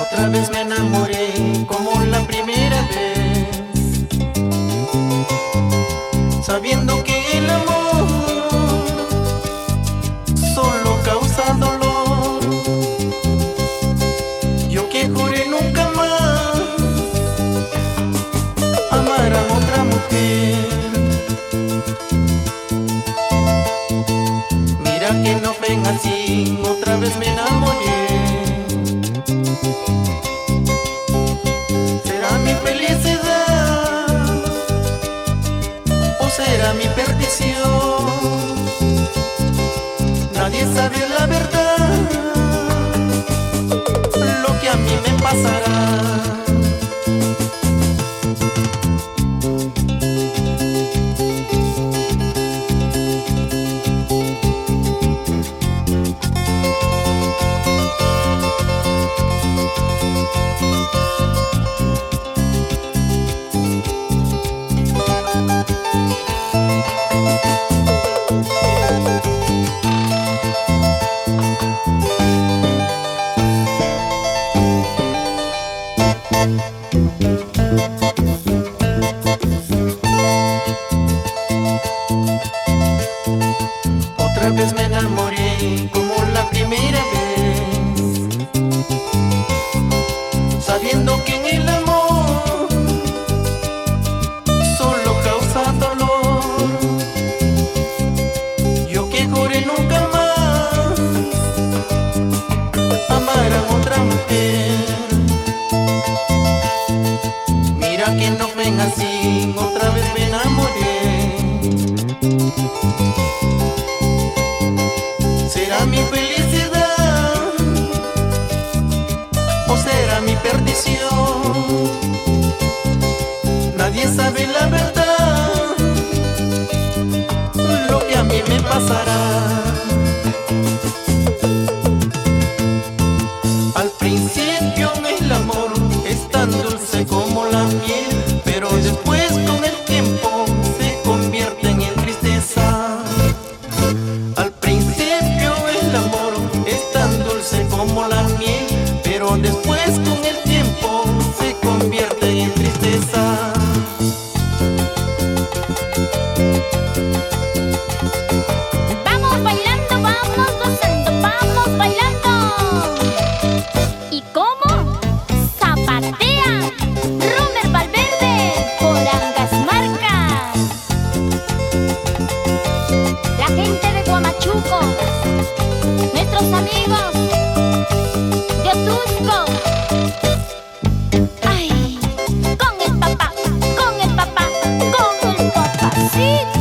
Otra vez me enamoré como la primera vez, sabiendo que el amor solo causa dolor. Yo que juré nunca más amar a otra mujer. Mira que no ven así, otra vez me enamoré. ¿Será mi felicidad o será mi perdición? Nadie sabe la verdad, lo que a mí me pasará. Otra vez me enamoré como la primera vez, sabiendo que en el amor solo causa dolor. Yo que juré nunca más amar a otra mujer. Mira que no ven así, otra vez me enamoré. ¿Será mi felicidad o será mi perdición? Nadie sabe la verdad, lo que a mí me pasará. Al principio el amor es tan dulce como la miel, pero después con el tiempo se convierte en tristeza. Al principio el amor es tan dulce como la miel, pero después con el tiempo se convierte en tristeza. Vamos bailando, vamos gozando, vamos bailando. ¿Y cómo? Zapatea Romer Valverde por Angas Marcas. La gente de Huamachuco, nuestros amigos de Otusco. Ay, con el papá, con el papá, con el papacito.